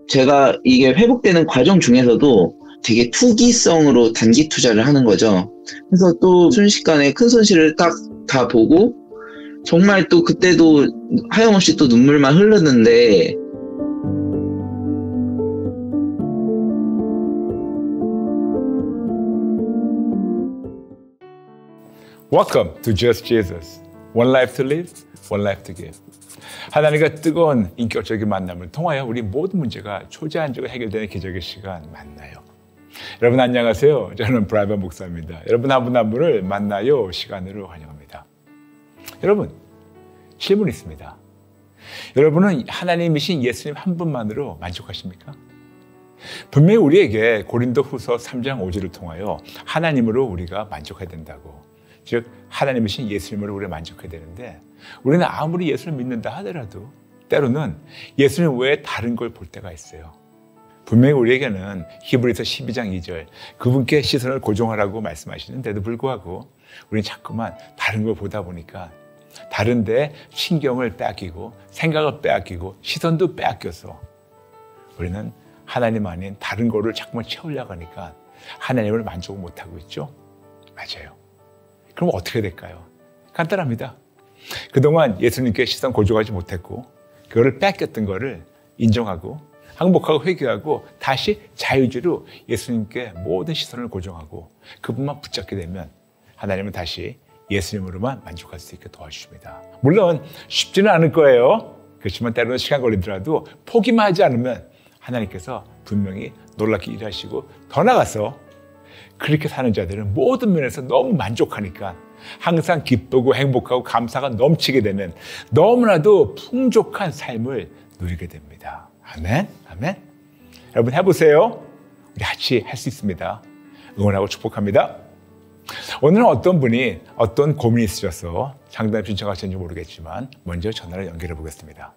제가 이게 회복되는 과정 중에서도 되게 투기성으로 단기 투자를 하는 거죠. 그래서 또 순식간에 큰 손실을 딱 다 보고 정말 또 그때도 하염없이 또 눈물만 흐르는데 Welcome to Just Jesus. One life to live, one life to give. 하나님과 뜨거운 인격적인 만남을 통하여 우리 모든 문제가 초자연적으로 해결되는 기적의 시간 만나요. 여러분 안녕하세요. 저는 브라이언 목사입니다. 여러분 한 분 한 분을 만나요 시간으로 환영합니다. 여러분 질문 있습니다. 여러분은 하나님이신 예수님 한 분만으로 만족하십니까? 분명히 우리에게 고린도후서 3장 5절을 통하여 하나님으로 우리가 만족해야 된다고, 즉 하나님이신 예수님으로 우리가 만족해야 되는데, 우리는 아무리 예수를 믿는다 하더라도 때로는 예수님 외에 다른 걸 볼 때가 있어요. 분명히 우리에게는 히브리서 12장 2절 그분께 시선을 고정하라고 말씀하시는데도 불구하고 우리는 자꾸만 다른 걸 보다 보니까 다른 데 신경을 빼앗기고 생각을 빼앗기고 시선도 빼앗겨서 우리는 하나님 아닌 다른 거를 자꾸만 채우려고 하니까 하나님을 만족을 못하고 있죠. 맞아요. 그럼 어떻게 될까요? 간단합니다. 그동안 예수님께 시선 고정하지 못했고 그거를 뺏겼던 거를 인정하고 항복하고 회개하고 다시 자유주의로 예수님께 모든 시선을 고정하고 그분만 붙잡게 되면 하나님은 다시 예수님으로만 만족할 수 있게 도와주십니다. 물론 쉽지는 않을 거예요. 그렇지만 때로는 시간 걸리더라도 포기만 하지 않으면 하나님께서 분명히 놀랍게 일하시고, 더 나아가서 그렇게 사는 자들은 모든 면에서 너무 만족하니까 항상 기쁘고 행복하고 감사가 넘치게 되는 너무나도 풍족한 삶을 누리게 됩니다. 아멘, 아멘. 여러분 해보세요. 우리 같이 할 수 있습니다. 응원하고 축복합니다. 오늘은 어떤 분이 어떤 고민이 있으셔서 상담 신청하셨는지 모르겠지만 먼저 전화를 연결해 보겠습니다.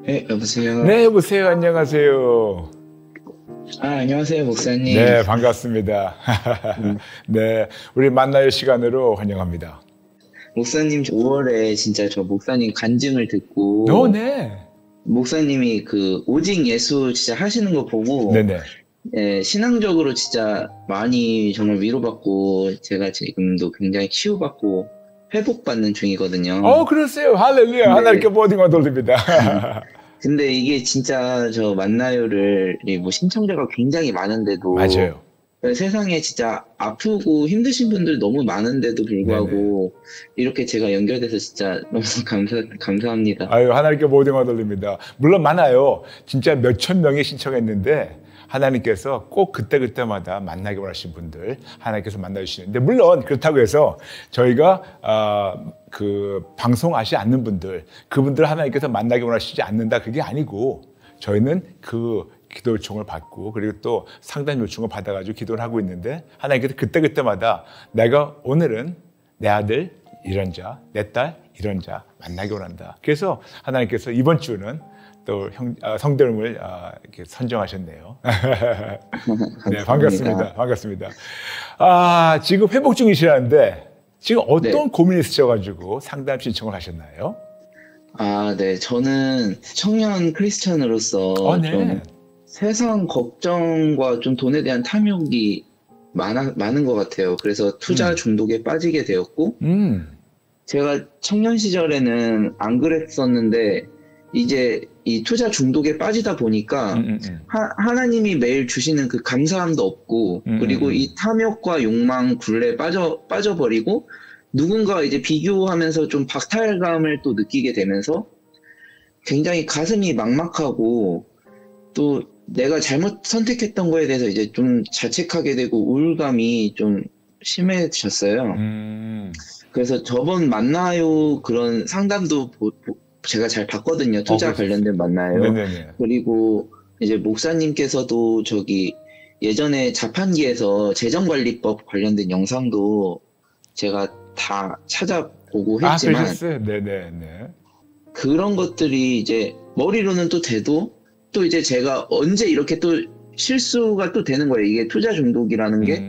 네, 여보세요. 네, 여보세요. 안녕하세요. 안녕하세요, 목사님. 네, 반갑습니다. 네, 우리 만나요 시간으로 환영합니다. 목사님 5월에 진짜 저 목사님 간증을 듣고 네. 목사님이 그 오직 예수 진짜 하시는 거 보고 네네. 예, 신앙적으로 진짜 많이 정말 위로받고 제가 지금도 굉장히 치유받고 회복받는 중이거든요. 그러세요. 할렐루야. 네. 하나님께 모든 돌립니다. 근데 이게 진짜 저 만나요를 뭐 신청자가 굉장히 많은데도 맞아요. 세상에 진짜 아프고 힘드신 분들 너무 많은데도 불구하고 이렇게 제가 연결돼서 진짜 너무 감사합니다. 아유, 하나님께 모든 돌립니다. 물론 많아요. 진짜 몇천 명이 신청했는데 하나님께서 꼭 그때그때마다 만나기 원하시는 분들 하나님께서 만나주시는데, 물론 그렇다고 해서 저희가 그 방송하지 않는 분들, 그분들 하나님께서 만나기 원하시지 않는다 그게 아니고, 저희는 그 기도 요청을 받고 그리고 또 상담 요청을 받아가지고 기도를 하고 있는데 하나님께서 그때그때마다 내가 오늘은 내 아들 이런 자, 내 딸 이런 자 만나기 원한다. 그래서 하나님께서 이번 주는 또 성도님을 이렇게 선정하셨네요. 네, 반갑습니다. 반갑습니다. 지금 회복 중이시라는데 지금 어떤 고민이 있으셔가지고 상담 신청을 하셨나요? 네. 저는 청년 크리스천으로서 좀 세상 걱정과 좀 돈에 대한 탐욕이 많은 것 같아요. 그래서 투자 중독에 빠지게 되었고, 제가 청년 시절에는 안 그랬었는데, 이제 이 투자 중독에 빠지다 보니까, 하나님이 매일 주시는 그 감사함도 없고, 그리고 이 탐욕과 욕망 굴레에 빠져버리고, 누군가 이제 비교하면서 좀 박탈감을 또 느끼게 되면서, 굉장히 가슴이 막막하고, 또 내가 잘못 선택했던 거에 대해서 이제 좀 자책하게 되고 우울감이 좀 심해졌어요. 그래서 저번 만나요 그런 상담도 제가 잘 봤거든요. 투자 관련된 만나요. 네네네. 그리고 이제 목사님께서도 저기 예전에 자판기에서 재정관리법 관련된 영상도 제가 다 찾아보고 했지만 네네네. 그런 것들이 이제 머리로는 또 돼도 또 이제 제가 언제 이렇게 또 실수가 또 되는 거예요. 이게 투자 중독이라는 게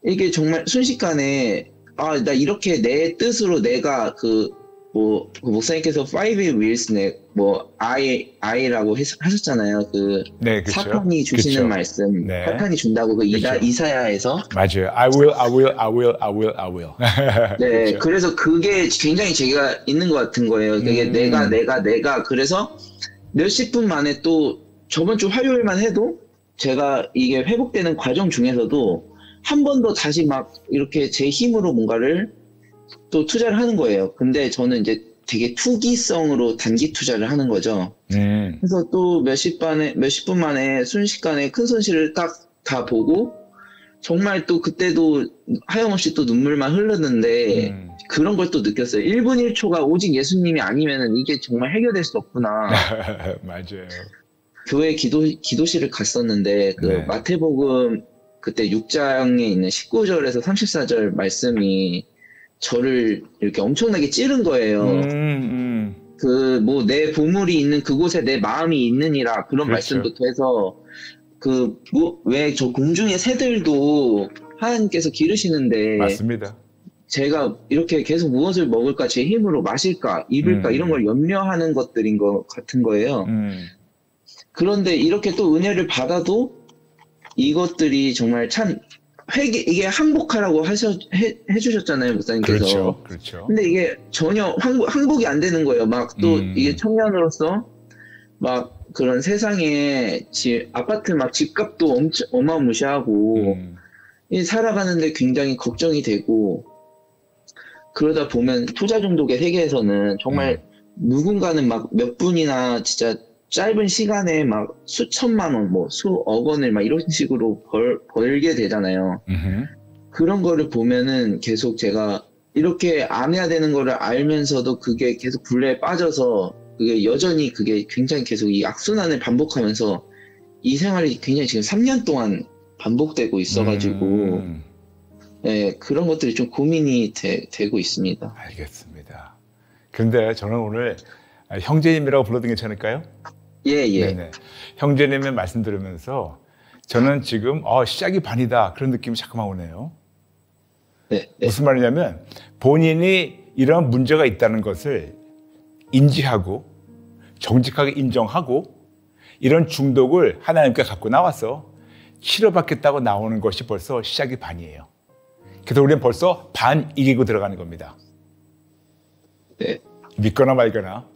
이게 정말 순식간에 나 이렇게 내 뜻으로 내가 그 뭐 그 목사님께서 five wheelsnek 뭐 I라고 하셨잖아요. 그 네, 그쵸. 사탄이 주시는 그쵸. 말씀, 네. 사탄이 준다고 그 이사야에서 맞아요. I will. 네, 그쵸. 그래서 그게 굉장히 제가 있는 것 같은 거예요. 그게 내가 그래서 몇십 분 만에 또 저번 주 화요일만 해도 제가 이게 회복되는 과정 중에서도 한 번 더 다시 막 이렇게 제 힘으로 뭔가를 또 투자를 하는 거예요. 근데 저는 이제 되게 투기성으로 단기 투자를 하는 거죠. 그래서 또 몇십 분 만에 순식간에 큰 손실을 딱 다 보고 정말 또 그때도 하염없이 또 눈물만 흐르는데 그런 걸 또 느꼈어요. 1분 1초가 오직 예수님이 아니면은 이게 정말 해결될 수 없구나. 맞아요. 교회 기도실을 갔었는데 그 네. 마태복음 그때 6장에 있는 19절에서 34절 말씀이 저를 이렇게 엄청나게 찌른 거예요. 그 뭐 내 보물이 있는 그곳에 내 마음이 있느니라 그런 그렇죠. 말씀부터 해서 그 뭐 왜 저 공중의 새들도 하나님께서 기르시는데 맞습니다. 제가 이렇게 계속 무엇을 먹을까 제 힘으로 마실까 입을까 이런 걸 염려하는 것들인 것 같은 거예요. 그런데 이렇게 또 은혜를 받아도 이것들이 정말 참 이게 항복하라고 해주셨잖아요, 목사님께서. 그렇죠. 근데 이게 전혀 항복이 안 되는 거예요. 막 또 이게 청년으로서 막 그런 세상에 아파트 막 집값도 어마무시하고 살아가는데 굉장히 걱정이 되고 그러다 보면 투자 중독의 세계에서는 정말 누군가는 막 몇 분이나 진짜 짧은 시간에 막 수천만 원, 뭐 수억 원을 막 이런 식으로 벌게 되잖아요. 그런 거를 보면은 계속 제가 이렇게 안 해야 되는 거를 알면서도 그게 계속 굴레에 빠져서 그게 여전히 그게 굉장히 계속 이 악순환을 반복하면서 이 생활이 굉장히 지금 3년 동안 반복되고 있어가지고 네, 그런 것들이 좀 고민이 되고 있습니다. 알겠습니다. 근데 저는 오늘 형제님이라고 불러도 괜찮을까요? 예. 네네. 형제님의 말씀 들으면서 저는 지금 시작이 반이다 그런 느낌이 잠깐만 오네요. 네. 무슨 말이냐면 본인이 이런 문제가 있다는 것을 인지하고 정직하게 인정하고 이런 중독을 하나님께 갖고 나와서 치료받겠다고 나오는 것이 벌써 시작이 반이에요. 그래서 우리는 벌써 반 이기고 들어가는 겁니다. 네. 믿거나 말거나.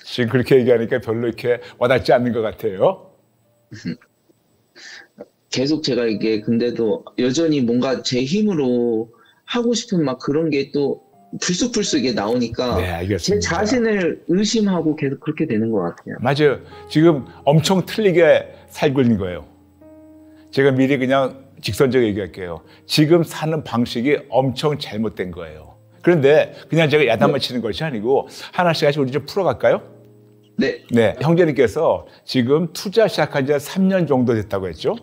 지금 그렇게 얘기하니까 별로 이렇게 와닿지 않는 것 같아요. 계속 제가 이게 근데도 여전히 뭔가 제 힘으로 하고 싶은 막 그런 게 또 불쑥불쑥 이게 나오니까 네, 알겠습니다. 제 자신을 의심하고 계속 그렇게 되는 것 같아요. 맞아요. 지금 엄청 틀리게 살고 있는 거예요. 제가 미리 그냥 직선적으로 얘기할게요. 지금 사는 방식이 엄청 잘못된 거예요. 그런데 그냥 제가 야단만 치는 것이 아니고 하나씩 우리 좀 풀어갈까요? 네. 형제님께서 지금 투자 시작한 지 3년 정도 됐다고 했죠?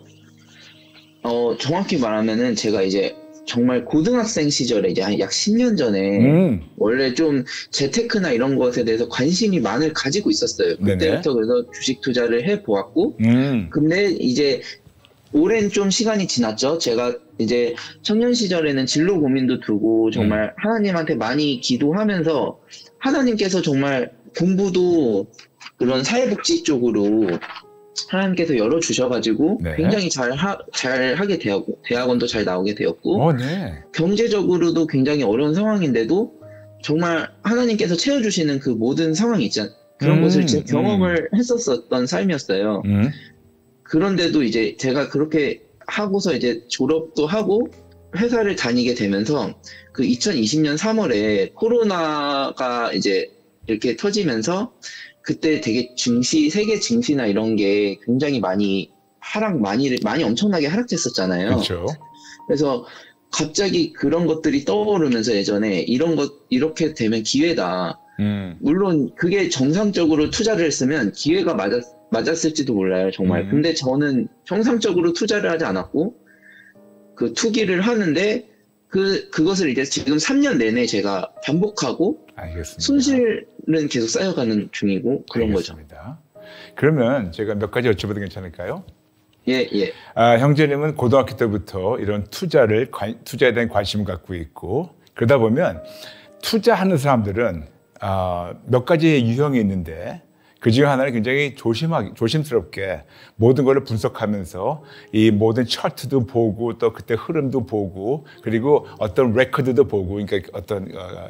정확히 말하면은 제가 이제 정말 고등학생 시절에 이제 한 약 10년 전에 원래 좀 재테크나 이런 것에 대해서 관심이 많이 가지고 있었어요. 그때부터 그래서 주식 투자를 해 보았고, 근데 이제 오랜 좀 시간이 지났죠. 제가 이제 청년 시절에는 진로 고민도 두고 정말 하나님한테 많이 기도하면서 하나님께서 정말 공부도 그런 사회복지 쪽으로 하나님께서 열어주셔가지고 굉장히 잘 하게 되었고 대학원도 잘 나오게 되었고 경제적으로도 굉장히 어려운 상황인데도 정말 하나님께서 채워주시는 그 모든 상황이 있잖아요. 그런 것을 진짜 경험을 했었던 삶이었어요. 그런데도 이제 제가 그렇게 하고서 이제 졸업도 하고 회사를 다니게 되면서 그 2020년 3월에 코로나가 이제 이렇게 터지면서 그때 되게 세계 증시나 이런 게 굉장히 많이 엄청나게 하락했었잖아요. 그렇죠. 그래서 갑자기 그런 것들이 떠오르면서 예전에 이렇게 되면 기회다. 물론 그게 정상적으로 투자를 했으면 기회가 맞았을지도 몰라요, 정말. 근데 저는 정상적으로 투자를 하지 않았고, 그 투기를 하는데, 그것을 이제 지금 3년 내내 제가 반복하고, 알겠습니다. 손실은 계속 쌓여가는 중이고, 그런 알겠습니다. 거죠. 그러면 제가 몇 가지 여쭤봐도 괜찮을까요? 예. 형제님은 고등학교 때부터 이런 투자에 대한 관심을 갖고 있고, 그러다 보면 투자하는 사람들은 몇 가지의 유형이 있는데 그 중에 하나는 굉장히 조심스럽게 모든 걸 분석하면서 이 모든 차트도 보고 또 그때 흐름도 보고 그리고 어떤 레코드도 보고 그러니까 어떤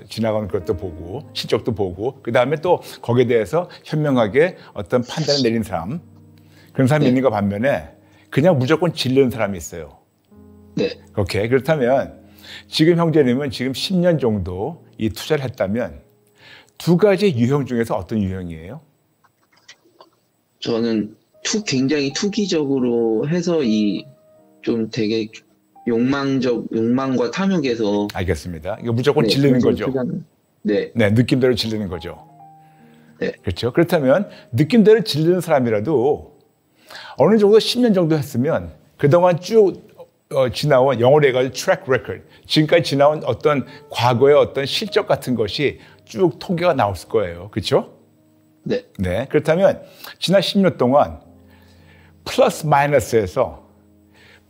지나가는 것도 보고 실적도 보고 그 다음에 또 거기에 대해서 현명하게 어떤 판단을 내린 사람 그런 사람이 있는 거 반면에 그냥 무조건 질르는 사람이 있어요. 네. 오케이. 그렇다면 지금 형제님은 지금 10년 정도 이 투자를 했다면 두 가지 유형 중에서 어떤 유형이에요? 저는 굉장히 투기적으로 해서 좀 되게 욕망과 탐욕에서. 알겠습니다. 이거 무조건 질리는 거죠. 네. 네, 느낌대로 질리는 거죠. 네. 그렇죠. 그렇다면 느낌대로 질리는 사람이라도 어느 정도 10년 정도 했으면 그동안 쭉 지나온 영어로 해가지고 트랙 레코드 지금까지 지나온 어떤 과거의 어떤 실적 같은 것이 쭉 통계가 나왔을 거예요. 그렇죠? 네. 네. 그렇다면 지난 10년 동안 플러스 마이너스에서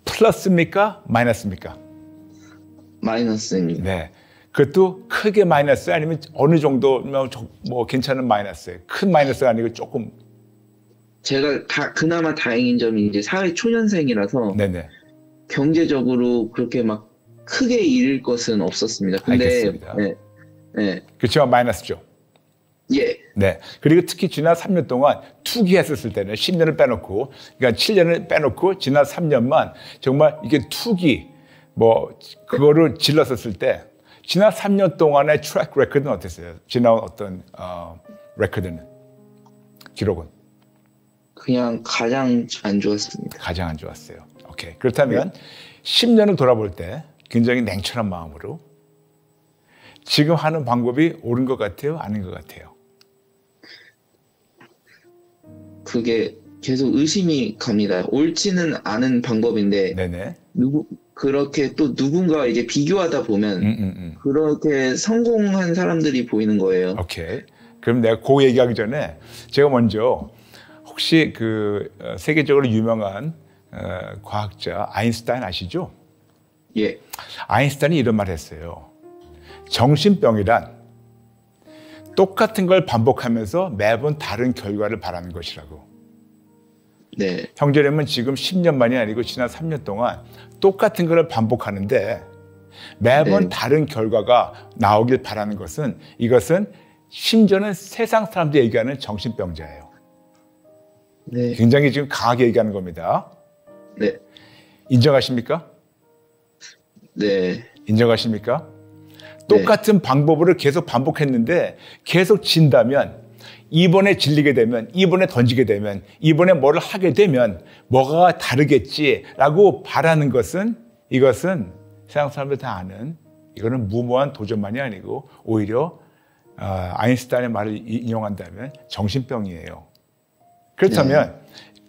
플러스입니까? 마이너스입니까? 마이너스입니다. 네. 그것도 크게 마이너스 아니면 어느 정도 뭐 괜찮은 마이너스예요. 큰 마이너스가 아니고 조금. 제가 그나마 다행인 점이 이제 사회 초년생이라서 네네. 경제적으로 그렇게 막 크게 잃을 것은 없었습니다. 근데 알겠습니다. 네. 그렇지만 마이너스죠. 예. 네. 그리고 특히 지난 3년 동안 투기했었을 때는 10년을 빼놓고, 그러니까 7년을 빼놓고 지난 3년만 정말 이게 투기, 그거를 질렀었을 때, 지난 3년 동안의 트랙 레코드는 어땠어요? 지나온 어떤, 레코드는? 기록은? 그냥 가장 안 좋았습니다. 가장 안 좋았어요. 오케이. 그렇다면 10년을 돌아볼 때 굉장히 냉철한 마음으로 지금 하는 방법이 옳은 것 같아요? 아닌 것 같아요? 그게 계속 의심이 갑니다. 옳지는 않은 방법인데 네네. 그렇게 또 누군가 이제 비교하다 보면 그렇게 성공한 사람들이 보이는 거예요. 오케이. 그럼 내가 그 얘기하기 전에 제가 먼저 혹시 세계적으로 유명한 과학자 아인슈타인 아시죠? 예. 아인슈타인이 이런 말을 했어요. 정신병이란 똑같은 걸 반복하면서 매번 다른 결과를 바라는 것이라고. 네. 형제님은 지금 10년만이 아니고 지난 3년 동안 똑같은 걸 반복하는데 매번 다른 결과가 나오길 바라는 것은 이것은 심지어는 세상 사람들이 얘기하는 정신병자예요. 네. 굉장히 지금 강하게 얘기하는 겁니다. 네. 인정하십니까? 네. 인정하십니까? 똑같은 방법으로 계속 반복했는데 계속 진다면 이번에 질리게 되면 이번에 던지게 되면 이번에 뭐를 하게 되면 뭐가 다르겠지라고 바라는 것은 이것은 세상 사람들 다 아는 이거는 무모한 도전만이 아니고 오히려 아인슈타인의 말을 인용한다면 정신병이에요. 그렇다면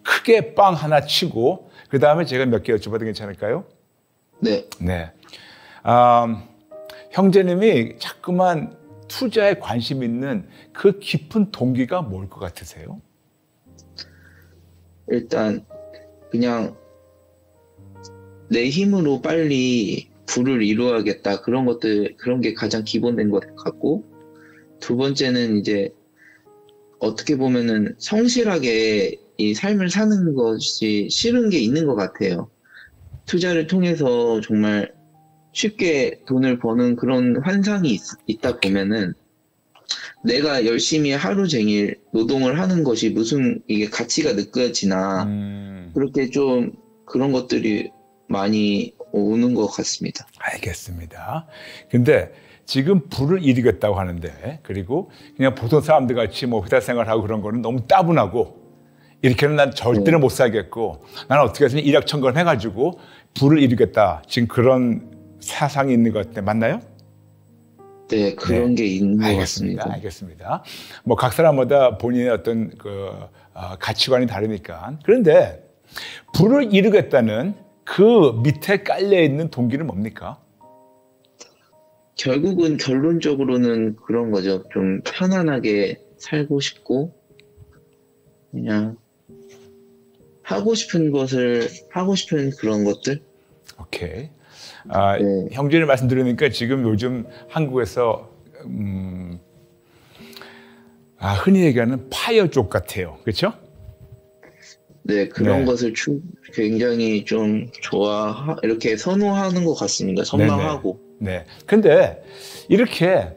크게 빵 하나 치고 그 다음에 제가 몇 개 여쭤봐도 괜찮을까요? 네. 네. 형제님이 자꾸만 투자에 관심 있는 그 깊은 동기가 뭘 것 같으세요? 일단 그냥 내 힘으로 빨리 부를 이루어야겠다 그런 게 가장 기본된 것 같고, 두 번째는 이제 어떻게 보면은 성실하게 이 삶을 사는 것이 싫은 게 있는 것 같아요. 투자를 통해서 정말 쉽게 돈을 버는 그런 환상이 있다 보면은 내가 열심히 하루 종일 노동을 하는 것이 무슨 이게 가치가 느껴지나 그렇게 좀 그런 것들이 많이 오는 것 같습니다. 알겠습니다. 근데 지금 부를 이루겠다고 하는데 그리고 그냥 보통 사람들 같이 회사 생활하고 그런 거는 너무 따분하고 이렇게는 난 절대로 못 살겠고 나는 어떻게 해서 일확천금 해가지고 부를 이루겠다. 지금 그런 사상이 있는 것 같아요. 맞나요? 네, 그런 게 있는 것 같습니다. 알겠습니다. 각 사람마다 본인의 어떤 가치관이 다르니까. 그런데 부를 이루겠다는 그 밑에 깔려 있는 동기는 뭡니까? 결국은 결론적으로는 그런 거죠. 좀 편안하게 살고 싶고 그냥 하고 싶은 것을 하고 싶은 그런 것들. 오케이. 형제를 말씀드리니까 지금 요즘 한국에서 흔히 얘기하는 파이어 쪽 같아요. 그렇죠? 네, 그런 것을 굉장히 좀 이렇게 선호하는 것 같습니다. 선망하고. 네. 근데 이렇게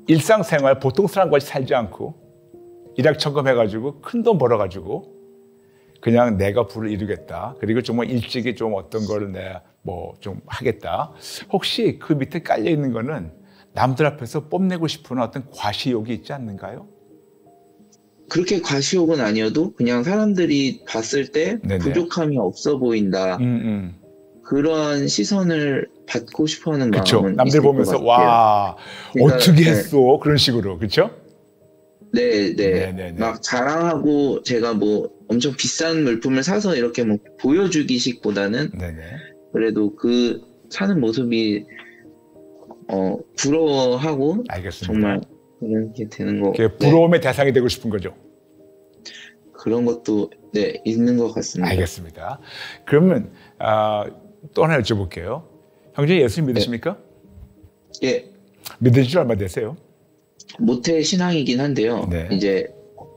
일상생활 보통 사람같이 살지 않고 일확천금 해가지고 큰 돈 벌어가지고 그냥 내가 부를 이루겠다. 그리고 정말 일찍이 좀 어떤 거를 내가 뭐 좀 하겠다. 혹시 그 밑에 깔려 있는 거는 남들 앞에서 뽐내고 싶은 어떤 과시욕이 있지 않는가요? 그렇게 과시욕은 아니어도 그냥 사람들이 봤을 때 부족함이 없어 보인다. 그런 시선을 받고 싶어하는 마음은 남들 보면서 와 그러니까, 어떻게 했어? 그런 식으로 그렇죠? 네. 막 자랑하고 제가 뭐 엄청 비싼 물품을 사서 이렇게 뭐 보여주기식보다는 그래도 그 사는 모습이 부러워하고 알겠습니다. 정말 이렇게 되는 거. 부러움의 대상이 되고 싶은 거죠. 그런 것도 있는 것 같습니다. 알겠습니다. 그러면 또 하나 여쭤볼게요. 형제 예수님 믿으십니까? 예. 믿으신 지 얼마 되세요? 모태 신앙이긴 한데요. 이제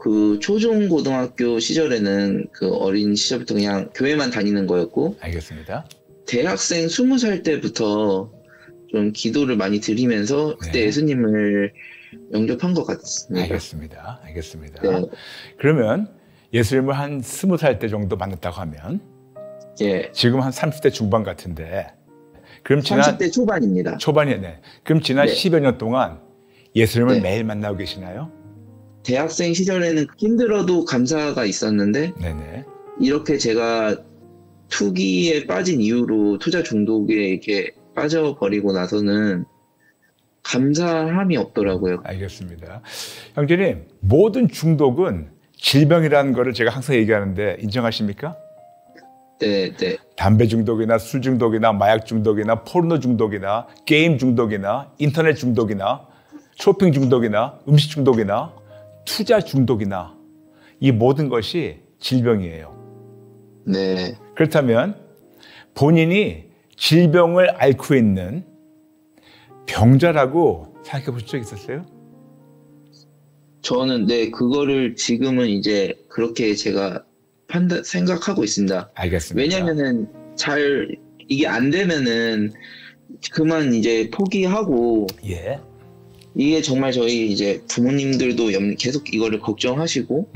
그 초중 고등학교 시절에는 그 어린 시절부터 그냥 교회만 다니는 거였고. 알겠습니다. 대학생 20살 때부터 좀 기도를 많이 드리면서 그때 예수님을 영접한 것 같습니다. 알겠습니다. 그러면 예수님을 한 20살 때 정도 만났다고 하면 지금 한 30대 중반 같은데 그럼 30대 초반입니다. 초반이네. 그럼 지난 10여 년 동안 예수님을 매일 만나고 계시나요? 대학생 시절에는 힘들어도 감사가 있었는데 이렇게 제가 투기에 빠진 이후로 투자 중독에 이렇게 빠져버리고 나서는 감사함이 없더라고요. 알겠습니다. 형제님, 모든 중독은 질병이라는 거를 제가 항상 얘기하는데 인정하십니까? 네. 담배 중독이나 술 중독이나 마약 중독이나 포르노 중독이나 게임 중독이나 인터넷 중독이나 쇼핑 중독이나 음식 중독이나 투자 중독이나 이 모든 것이 질병이에요. 네. 그렇다면 본인이 질병을 앓고 있는 병자라고 생각해 보신 적 있었어요? 저는 그거를 지금은 이제 그렇게 제가 생각하고 있습니다. 알겠습니다. 왜냐면은 이게 안 되면은 그만 이제 포기하고 이게 정말 저희 이제 부모님들도 계속 이거를 걱정하시고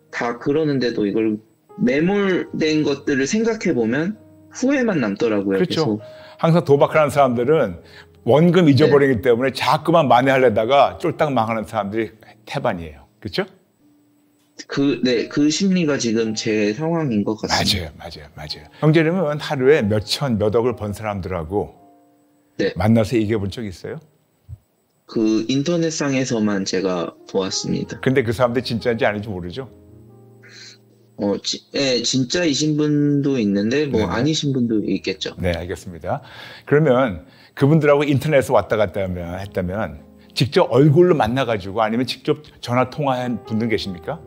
다 그러는데도 이걸 매몰된 것들을 생각해 보면 후회만 남더라고요. 그렇죠. 계속. 항상 도박하는 사람들은 원금 잊어버리기 때문에 자꾸만 만회하려다가 쫄딱 망하는 사람들이 태반이에요. 그렇죠? 그 심리가 지금 제 상황인 것 같습니다. 맞아요. 형제님은 하루에 몇천, 몇억을 번 사람들하고 만나서 얘기해 본 적 있어요? 그 인터넷상에서만 제가 보았습니다. 근데 그 사람들이 진짜인지 아닌지 모르죠? 진짜이신 분도 있는데 아니신 분도 있겠죠. 네, 알겠습니다. 그러면 그분들하고 인터넷에서 왔다 갔다 했다면 직접 얼굴로 만나가지고 아니면 직접 전화 통화한 분들 계십니까?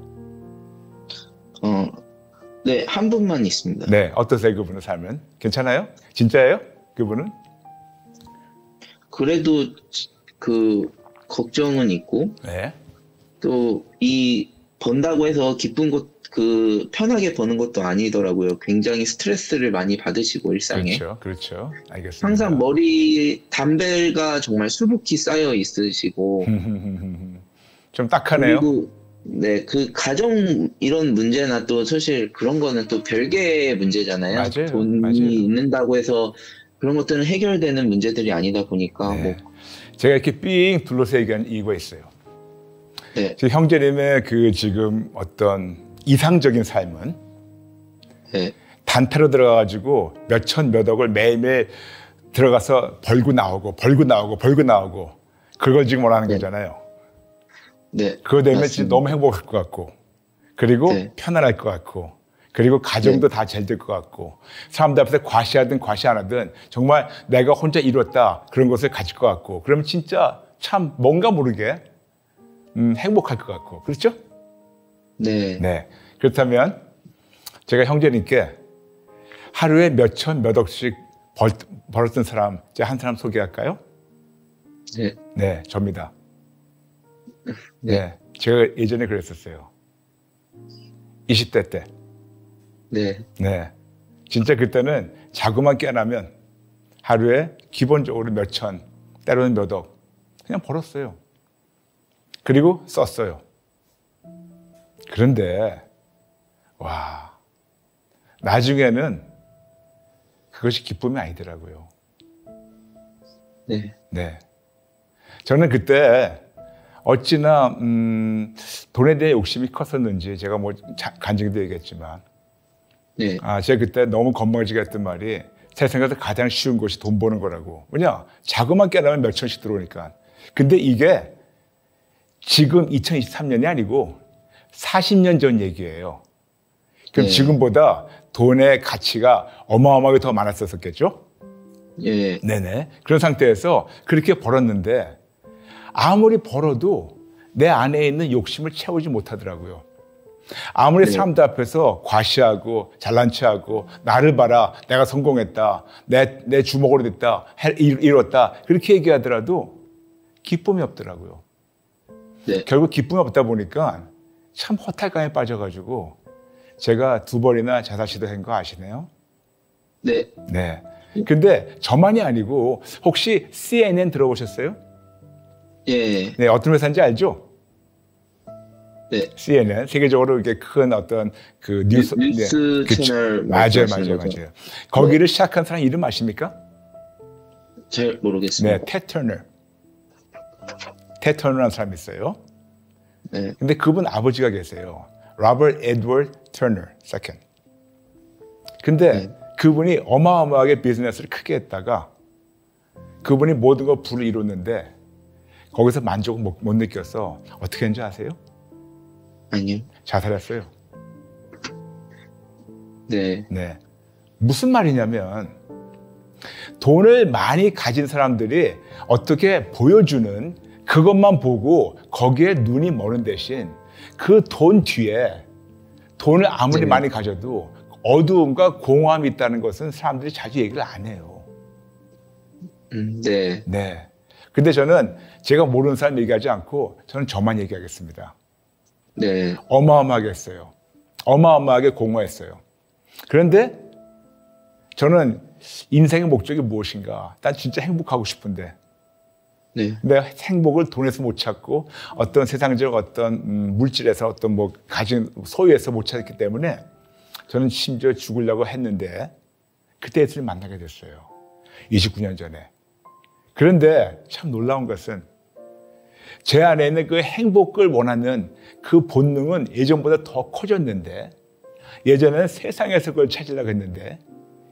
네, 한 분만 있습니다. 네, 어떠세요 그분의 삶은? 괜찮아요? 진짜예요? 그분은? 그래도 그 걱정은 있고 또 이 번다고 해서 기쁜 것 편하게 버는 것도 아니더라고요. 굉장히 스트레스를 많이 받으시고 일상에. 그렇죠. 알겠습니다. 항상 담배가 정말 수북히 쌓여 있으시고. 좀 딱하네요. 그리고 그 가정 이런 문제나 또 사실 그런 거는 또 별개의 문제잖아요. 맞아요. 돈이 있는다고 해서 그런 것들은 해결되는 문제들이 아니다 보니까 제가 이렇게 삥 둘러서 얘기한 이유가 있어요. 제 형제님의 그 지금 어떤 이상적인 삶은 단타로 들어가가지고 몇천 몇억을 매일매일 들어가서 벌고 나오고 그걸 지금 원하는 거잖아요. 그거 되면 진짜 너무 행복할 것 같고 그리고 편안할 것 같고 그리고 가정도 다 잘 될 것 같고 사람들 앞에서 과시하든 과시 안 하든 정말 내가 혼자 이뤘다 그런 것을 가질 것 같고 그러면 진짜 참 뭔가 모르게 행복할 것 같고 그렇죠? 네. 그렇다면 제가 형제님께 하루에 몇천 몇억씩 벌었던 사람 제가 한 사람 소개할까요? 네. 네, 접니다. 네. 네, 제가 예전에 그랬었어요. 20대 때. 네. 네, 진짜 그때는 자고만 깨어나면 하루에 기본적으로 몇 천, 때로는 몇 억 그냥 벌었어요. 그리고 썼어요. 그런데 와, 나중에는 그것이 기쁨이 아니더라고요. 네. 네, 저는 그때 어찌나 돈에 대해 욕심이 컸었는지 제가 뭐 간증도 얘기했지만 네. 제가 그때 너무 건방지게 했던 말이 세상에서 가장 쉬운 것이 돈 버는 거라고. 왜냐? 자고만 깨어나면 몇 천씩 들어오니까. 근데 이게 지금 2023년이 아니고 40년 전 얘기예요. 그럼 네. 지금보다 돈의 가치가 어마어마하게 더 많았었겠죠? 예. 네네. 그런 상태에서 그렇게 벌었는데 아무리 벌어도 내 안에 있는 욕심을 채우지 못하더라고요. 아무리 네. 사람들 앞에서 과시하고 잘난 체하고 나를 봐라, 내가 성공했다, 내 주먹으로 됐다, 이뤘다 그렇게 얘기하더라도 기쁨이 없더라고요. 네. 결국 기쁨이 없다 보니까 참 허탈감에 빠져가지고 제가 2번이나 자살 시도한 거 아시네요? 네. 네. 근데 저만이 아니고 혹시 CNN 들어보셨어요? 예. 네, 어떤 회사인지 알죠? 네. CNN 세계적으로 이렇게 큰 어떤 그 뉴스 뉴스 그쵸. 채널 맞아요. 거죠? 거기를 시작한 사람 이름 아십니까? 잘 모르겠습니다. 네, 테터너. 테터너라는 사람이 있어요. 네. 근데 그분 아버지가 계세요. 로버트 에드워드 터너 세컨드. 근데 네. 그분이 어마어마하게 비즈니스를 크게 했다가 그분이 모든 걸 부를 이뤘는데 거기서 만족을 못 느껴서 어떻게 했는지 아세요? 아니요. 자살했어요. 네. 네. 무슨 말이냐면 돈을 많이 가진 사람들이 어떻게 보여주는 그것만 보고 거기에 눈이 머는 대신 그 돈 뒤에 돈을 아무리 네. 많이 가져도 어두움과 공허함이 있다는 것은 사람들이 자주 얘기를 안 해요. 네. 네. 근데 저는 제가 모르는 사람 얘기하지 않고 저는 저만 얘기하겠습니다. 네. 어마어마하게 했어요. 어마어마하게 공허했어요. 그런데 저는 인생의 목적이 무엇인가? 난 진짜 행복하고 싶은데 네. 내가 행복을 돈에서 못 찾고 어떤 세상적 어떤 물질에서 어떤 뭐 가진 소유에서 못 찾았기 때문에 저는 심지어 죽으려고 했는데 그때 예수님 만나게 됐어요. 29년 전에. 그런데 참 놀라운 것은 제 안에 있는 그 행복을 원하는 그 본능은 예전보다 더 커졌는데 예전에는 세상에서 그걸 찾으려고 했는데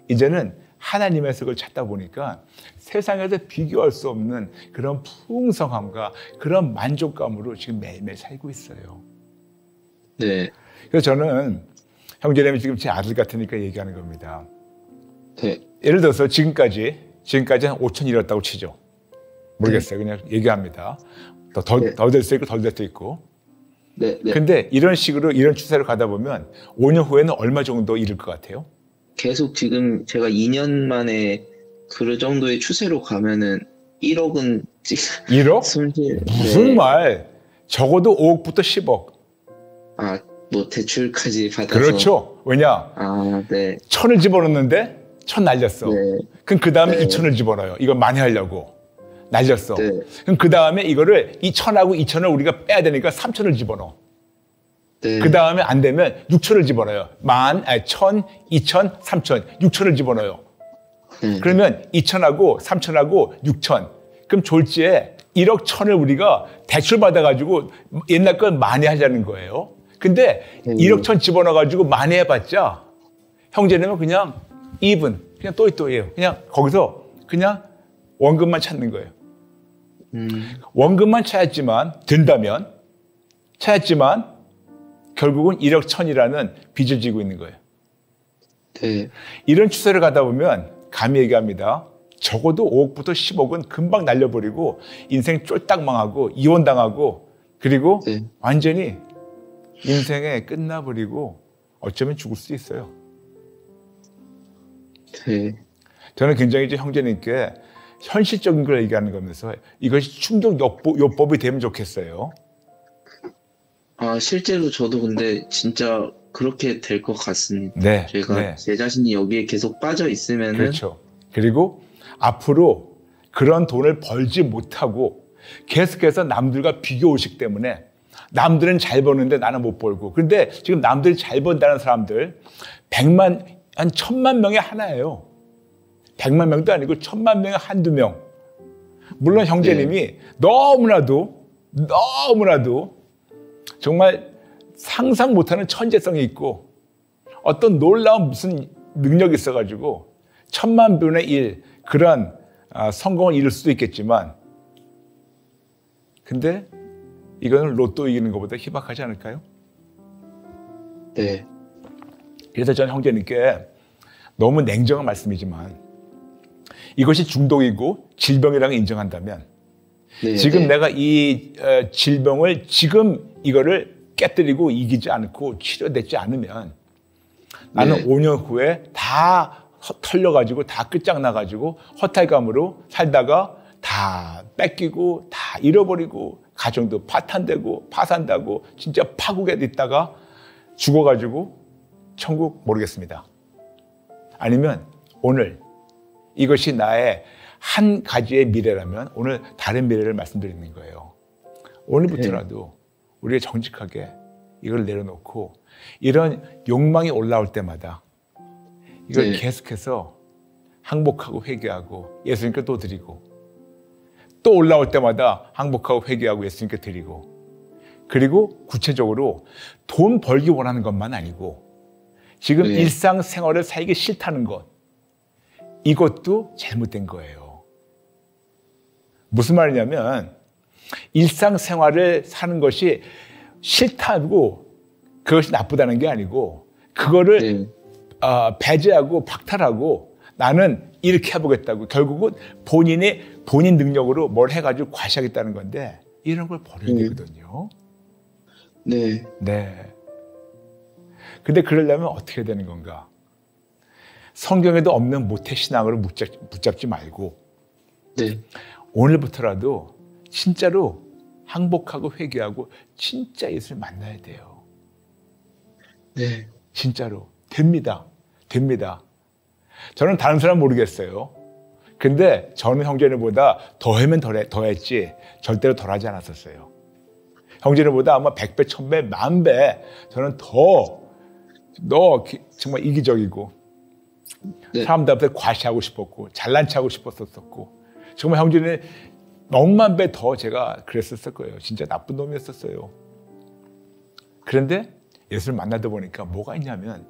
이제는 하나님에서 그걸 찾다 보니까 세상에서 비교할 수 없는 그런 풍성함과 그런 만족감으로 지금 매일매일 살고 있어요. 네. 그래서 저는 형제님이 지금 제 아들 같으니까 얘기하는 겁니다. 네. 예를 들어서 지금까지 한 5천 잃었다고 치죠. 모르겠어요. 그냥 얘기합니다. 더 될 수도 있고 덜 될 수도 있고. 네. 네. 근데 이런 식으로 이런 추세로 가다 보면 5년 후에는 얼마 정도 잃을 것 같아요? 계속 지금 제가 2년 만에 그 정도의 추세로 가면은 1억은 1억? 손실. 무슨 네. 말? 적어도 5억부터 10억. 아, 뭐 대출까지 받아서. 그렇죠. 왜냐? 아, 네. 1,000을 집어넣는데 1,000 날렸어. 네. 그럼 그 다음에 네. 2,000을 집어넣어요. 이걸 많이 하려고. 날렸어. 네. 그럼 그 다음에 이거를 2,000하고 2,000을 우리가 빼야 되니까 3,000을 집어넣어. 네. 그 다음에 안 되면 6,000을 집어넣어요. 1,000, 2,000, 3,000, 6,000을 집어넣어요. 네. 그러면 2,000하고 3,000하고 6,000. 그럼 졸지에 1억 1,000을 우리가 대출 받아가지고 옛날 건 많이 하자는 거예요. 근데 1억 1,000 집어넣어가지고 많이 해봤자 형제님은 그냥 even, 그냥 또이또이예요. 그냥 거기서 그냥 원금만 찾는 거예요. 원금만 찾았지만 결국은 1억 1,000이라는 빚을 지고 있는 거예요. 네. 이런 추세를 가다 보면 감히 얘기합니다. 적어도 5억부터 10억은 금방 날려버리고 인생 쫄딱 망하고 이혼당하고 그리고 네. 완전히 인생에 끝나버리고 어쩌면 죽을 수도 있어요. 네. 저는 굉장히 이제 형제님께 현실적인 걸 얘기하는 거면서 이것이 충격 요법이 되면 좋겠어요. 실제로 저도 근데 진짜 그렇게 될 것 같습니다. 네, 제가 제 자신이 여기에 계속 빠져 있으면은. 그렇죠. 그리고 앞으로 그런 돈을 벌지 못하고 계속해서 남들과 비교의식 때문에 남들은 잘 버는데 나는 못 벌고. 그런데 지금 남들이 잘 번다는 사람들 100만, 한 1000만 명에 하나예요. 100만 명도 아니고 1000만 명에 한두 명. 물론 형제님이 너무나도 정말 상상 못하는 천재성이 있고 어떤 놀라운 무슨 능력이 있어가지고 1000만 분의 1 그런 성공을 이룰 수도 있겠지만 근데 이거는 로또 이기는 것보다 희박하지 않을까요? 네. 그래서 저는 형제님께 너무 냉정한 말씀이지만 이것이 중독이고 질병이라고 인정한다면 지금 내가 이 질병을 지금 이거를 깨뜨리고 이기지 않고 치료되지 않으면 나는 5년 후에 다 털려가지고 다 끝장나가지고 허탈감으로 살다가 다 뺏기고 다 잃어버리고 가정도 파탄되고 파산되고 진짜 파국에 있다가 죽어가지고 천국 모르겠습니다. 아니면 오늘 이것이 나의 한 가지의 미래라면 오늘 다른 미래를 말씀드리는 거예요. 오늘부터라도 우리가 정직하게 이걸 내려놓고 이런 욕망이 올라올 때마다 이걸 계속해서 항복하고 회개하고 예수님께 또 드리고 또 올라올 때마다 항복하고 회개하고 예수님께 드리고 그리고 구체적으로 돈 벌기 원하는 것만 아니고 지금 일상생활을 살기 싫다는 것 이것도 잘못된 거예요. 무슨 말이냐면 일상생활을 사는 것이 싫다고 그것이 나쁘다는 게 아니고 그거를 배제하고 박탈하고 나는 이렇게 해보겠다고 결국은 본인 능력으로 뭘 해가지고 과시하겠다는 건데 이런 걸 버려야 되거든요. 네. 근데 그러려면 어떻게 되는 건가? 성경에도 없는 모태신앙으로 붙잡지 말고 오늘부터라도 진짜로 항복하고 회개하고 진짜 예수를 만나야 돼요. 진짜로. 됩니다. 저는 다른 사람 모르겠어요. 근데 저는 형제들보다 더하면 더했지 절대로 덜하지 않았었어요. 형제들보다 아마 100배, 1000배, 10,000배 저는 더 정말 이기적이고 사람들 앞에 과시하고 싶었고 잘난 체 하고 싶었었고 정말 형제는 억만 배 더 제가 그랬었을 거예요. 진짜 나쁜 놈이었었어요. 그런데 예수를 만나다 보니까 뭐가 있냐면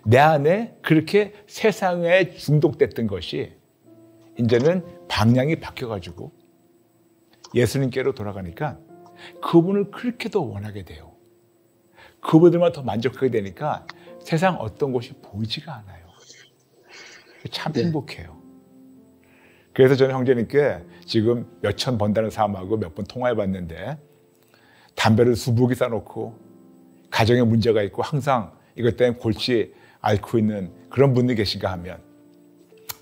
내 안에 그렇게 세상에 중독됐던 것이 이제는 방향이 바뀌어가지고 예수님께로 돌아가니까 그분을 그렇게 더 원하게 돼요. 그분들만 더 만족하게 되니까 세상 어떤 것이 보이지가 않아요. 참 행복해요. 그래서 저는 형제님께 지금 몇천 번다는 사람하고 몇 번 통화해봤는데 담배를 수북이 싸놓고 가정에 문제가 있고 항상 이것 때문에 골치 앓고 있는 그런 분들이 계신가 하면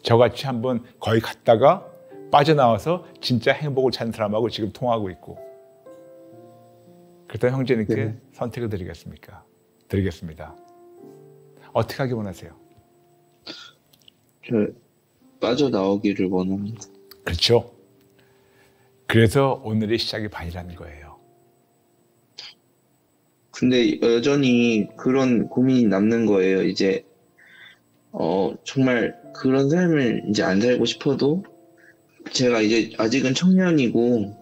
저같이 한번 거기 갔다가 빠져나와서 진짜 행복을 찾는 사람하고 지금 통화하고 있고 그렇다면 형제님께 선택을 드리겠습니다. 어떻게 하기 원하세요? 빠져나오기를 원합니다. 그렇죠. 그래서 오늘의 시작이 반이라는 거예요. 근데 여전히 그런 고민이 남는 거예요. 이제 정말 그런 삶을 이제 안 살고 싶어도 제가 이제 아직은 청년이고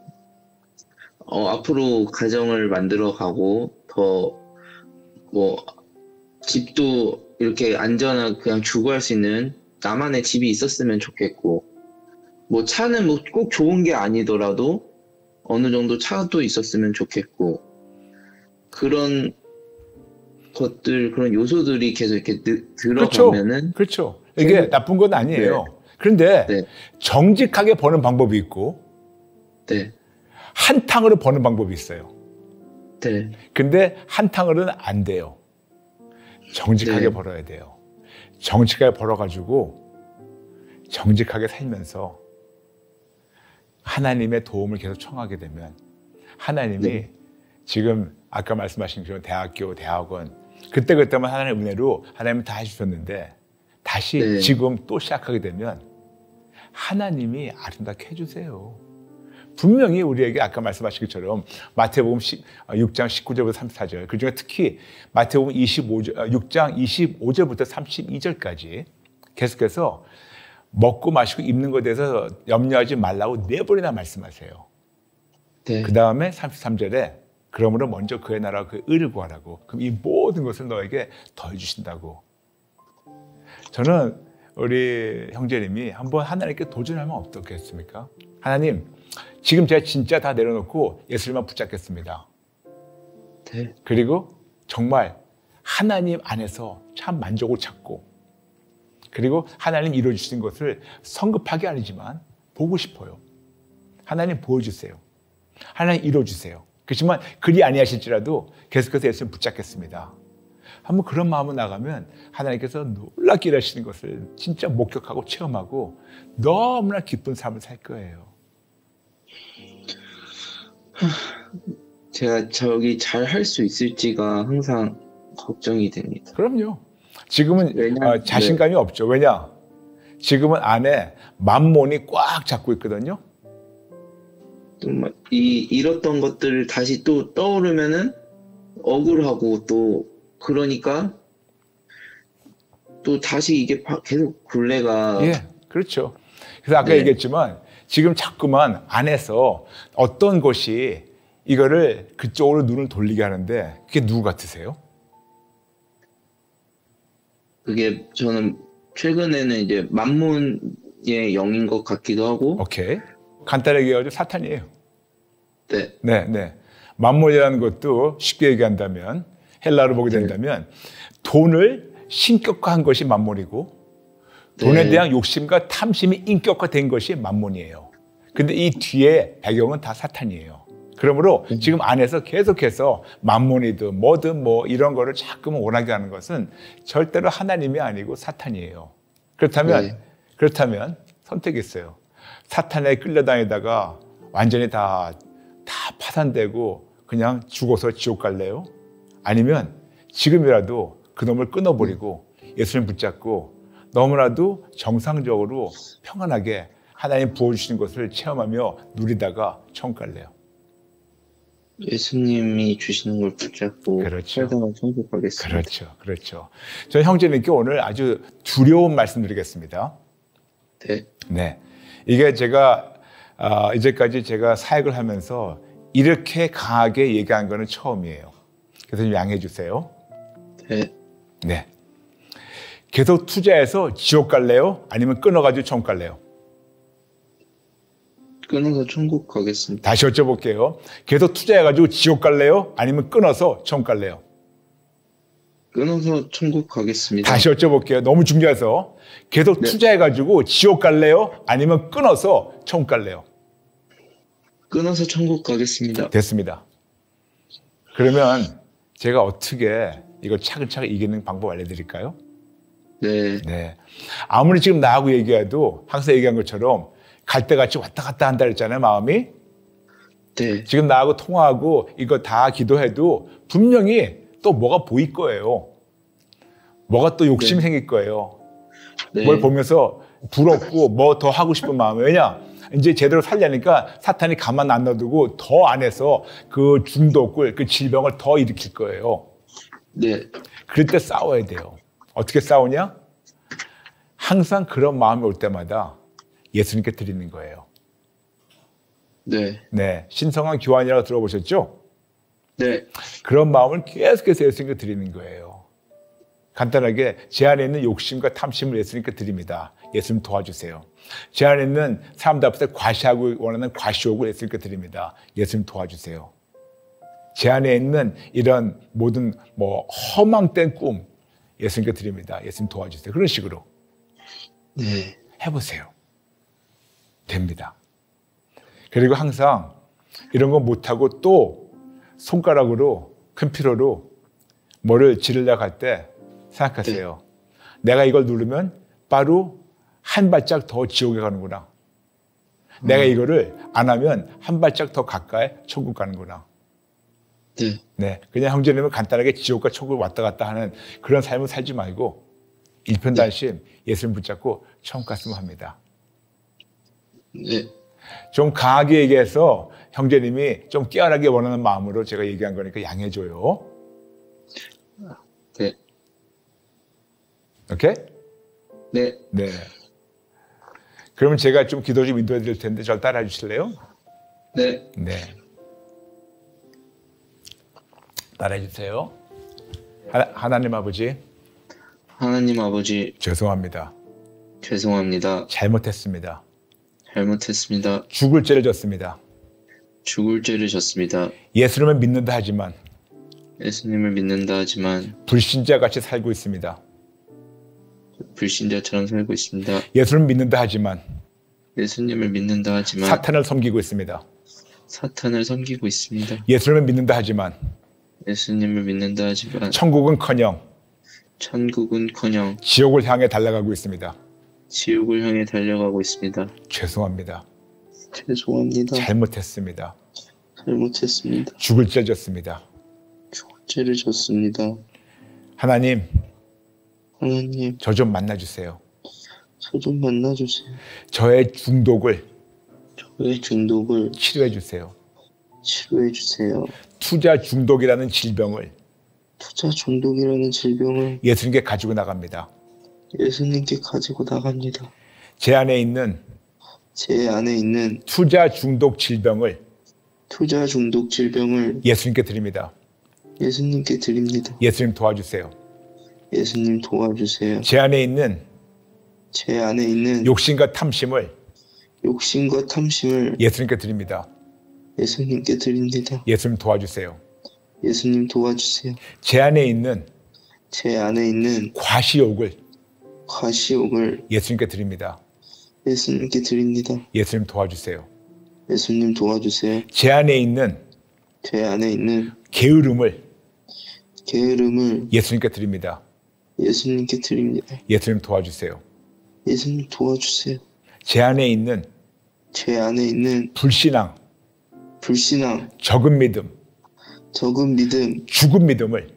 앞으로 가정을 만들어 가고 더 집도 이렇게 안전하게 그냥 주거할 수 있는 나만의 집이 있었으면 좋겠고 차는 꼭 좋은 게 아니더라도 어느 정도 차도 있었으면 좋겠고 그런 것들 그런 요소들이 계속 이렇게 들어가면은 그렇죠. 이게 나쁜 건 아니에요. 그런데 정직하게 버는 방법이 있고 한탕으로 버는 방법이 있어요. 근데 한탕으로는 안 돼요. 정직하게 벌어야 돼요. 정직하게 벌어가지고 정직하게 살면서 하나님의 도움을 계속 청하게 되면 하나님이 네. 지금 아까 말씀하신 그런 대학교, 대학원 그때만 하나님의 은혜로 하나님은 다 해주셨는데 다시 네. 지금 또 시작하게 되면 하나님이 아름답게 해주세요. 분명히 우리에게 아까 말씀하신 것처럼 마태복음 6장 19절부터 34절 그중에 특히 마태복음 6장 25절부터 32절까지 계속해서 먹고 마시고 입는 것에 대해서 염려하지 말라고 4번이나 말씀하세요. 네. 그 다음에 33절에 그러므로 먼저 그의 나라와 그의 의를 구하라고. 그럼 이 모든 것을 너에게 더해 주신다고. 저는 우리 형제님이 한번 하나님께 도전하면 어떻겠습니까? 하나님, 지금 제가 진짜 다 내려놓고 예수님만 붙잡겠습니다. 네. 그리고 정말 하나님 안에서 참 만족을 찾고 그리고 하나님 이루어주신 것을 성급하게 아니지만 보고 싶어요. 하나님 보여주세요. 하나님 이루어주세요. 그렇지만 그리 아니하실지라도 계속해서 예수님 붙잡겠습니다. 한번 그런 마음으로 나가면 하나님께서 놀랍게 일하시는 것을 진짜 목격하고 체험하고 너무나 기쁜 삶을 살 거예요. 제가 저기 잘 할 수 있을지가 항상 걱정이 됩니다. 그럼요. 지금은 왜냐하면, 자신감이 없죠. 왜냐? 지금은 안에 만몬이 꽉 잡고 있거든요. 또 잃었던 것들을 다시 또 떠오르면은 억울하고 또 그러니까 또 다시 이게 계속 굴레가 예, 그렇죠. 그래서 아까 네. 얘기했지만 지금 자꾸만 안에서 어떤 것이 이거를 그쪽으로 눈을 돌리게 하는데 그게 누구 같으세요? 그게 저는 최근에는 이제 만문의 영인 것 같기도 하고 오케이. 간단하게 얘기하죠. 사탄이에요. 네. 네. 만몬이라는 것도 쉽게 얘기한다면 헬라로 보게 된다면 돈을 신격화한 것이 만몬이고 돈에 대한 욕심과 탐심이 인격화된 것이 만몬이에요. 근데 이 뒤에 배경은 다 사탄이에요. 그러므로 지금 안에서 계속해서 만몬이든 뭐든 뭐 이런 거를 자꾸만 원하게 하는 것은 절대로 하나님이 아니고 사탄이에요. 그렇다면 선택이 있어요. 사탄에 끌려다니다가 완전히 다 파산되고 그냥 죽어서 지옥 갈래요? 아니면 지금이라도 그놈을 끊어버리고 예수님 붙잡고 너무나도 정상적으로 평안하게 하나님 부어주시는 것을 체험하며 누리다가 천국 갈래요? 예수님이 주시는 걸 붙잡고 그렇죠. 살다가 천국 가겠습니다. 그렇죠. 저는 형제님께 오늘 아주 두려운 말씀 드리겠습니다. 네. 이게 제가 이제까지 제가 사역을 하면서 이렇게 강하게 얘기한 거는 처음이에요. 그래서 좀 양해해 주세요. 네. 계속 투자해서 지옥 갈래요? 아니면 끊어가지고 천국 갈래요? 끊어서 천국 가겠습니다. 다시 여쭤볼게요. 계속 투자해가지고 지옥 갈래요? 아니면 끊어서 천국 갈래요? 끊어서 천국 가겠습니다. 다시 여쭤볼게요. 너무 중요해서. 계속 투자해가지고 지옥 갈래요? 아니면 끊어서 천국 갈래요? 끊어서 천국 가겠습니다. 됐습니다. 그러면 제가 어떻게 이걸 차근차근 이기는 방법 알려드릴까요? 네. 아무리 지금 나하고 얘기해도 항상 얘기한 것처럼 갈대같이 왔다 갔다 한다 그랬잖아요, 마음이. 네. 지금 나하고 통화하고 이거 다 기도해도 분명히 또 뭐가 보일 거예요. 뭐가 또 욕심이 생길 거예요. 뭘 보면서 부럽고 뭐 더 하고 싶은 마음이. 왜냐? 이제 제대로 살려니까 사탄이 가만 안 놔두고 더 안에서 그 중독을, 그 질병을 더 일으킬 거예요. 네. 그럴 때 싸워야 돼요. 어떻게 싸우냐? 항상 그런 마음이 올 때마다 예수님께 드리는 거예요. 네. 신성한 교환이라고 들어보셨죠? 네. 그런 마음을 계속해서 예수님께 드리는 거예요. 간단하게 제 안에 있는 욕심과 탐심을 예수님께 드립니다. 예수님 도와주세요. 제 안에 있는 사람들 앞에서 과시하고 원하는 과시욕을 예수님께 드립니다. 예수님 도와주세요. 제 안에 있는 이런 모든 허망된 꿈 예수님께 드립니다. 예수님 도와주세요. 그런 식으로 네. 해보세요. 됩니다. 그리고 항상 이런 거 못하고 또 손가락으로 큰 피로로 뭐를 지르려고 할 때 생각하세요. 내가 이걸 누르면 바로 한 발짝 더 지옥에 가는구나. 내가 이거를 안 하면 한 발짝 더 가까이 천국 가는구나. 네. 네, 그냥 형제님은 간단하게 지옥과 천국을 왔다 갔다 하는 그런 삶을 살지 말고 일편단심 예수님 붙잡고 천국 갔으면 합니다. 네. 좀 강하게 얘기해서 형제님이 좀 깨어나게 원하는 마음으로 제가 얘기한 거니까 양해줘요. 네. 오케이? 네. 네. 그러면 제가 좀 기도 좀 인도해 드릴 텐데 절 따라해 주실래요? 네. 네. 따라해 주세요. 하나님 아버지. 하나님 아버지. 죄송합니다. 죄송합니다. 잘못했습니다. 잘못했습니다. 죽을 죄를 졌습니다. 죽을 죄를 졌습니다. 예수님을 믿는다 하지만 예수님을 믿는다 하지만 불신자 같이 살고 있습니다. 불신자처럼 살고 있습니다. 예수님을 믿는다 하지만 예수님을 믿는다 하지만 사탄을 섬기고 있습니다. 사탄을 섬기고 있습니다. 예수님을 믿는다 하지만 예수님을 믿는다 하지만 천국은커녕 지옥을 향해 달려가고 있습니다. 지옥을 향해 달려가고 있습니다. 죄송합니다. 죄송합니다. 잘못했습니다. 잘못했습니다. 죽을 죄 졌습니다. 죽을 죄를 졌습니다. 하나님, 저 좀 만나주세요. 저 좀 만나주세요. 저의 중독을 치료해 주세요. 치료해 주세요. 투자 중독이라는 질병을 예수님께 가지고 나갑니다. 예수님께 가지고 나갑니다. 제 안에 있는 투자 중독 질병을 예수님께 드립니다. 예수님 도와주세요. 예수님 도와주세요. 제 안에 있는 욕심과 탐심을 예수님께 드립니다. 예수님 도와주세요. 제 안에 있는 과시욕을 예수님께 드립니다. 예수님 도와주세요. 제 안에 있는 게으름을 예수님께 드립니다. 예수님 도와주세요. 제 안에 있는 불신앙, 적은 믿음, 죽은 믿음을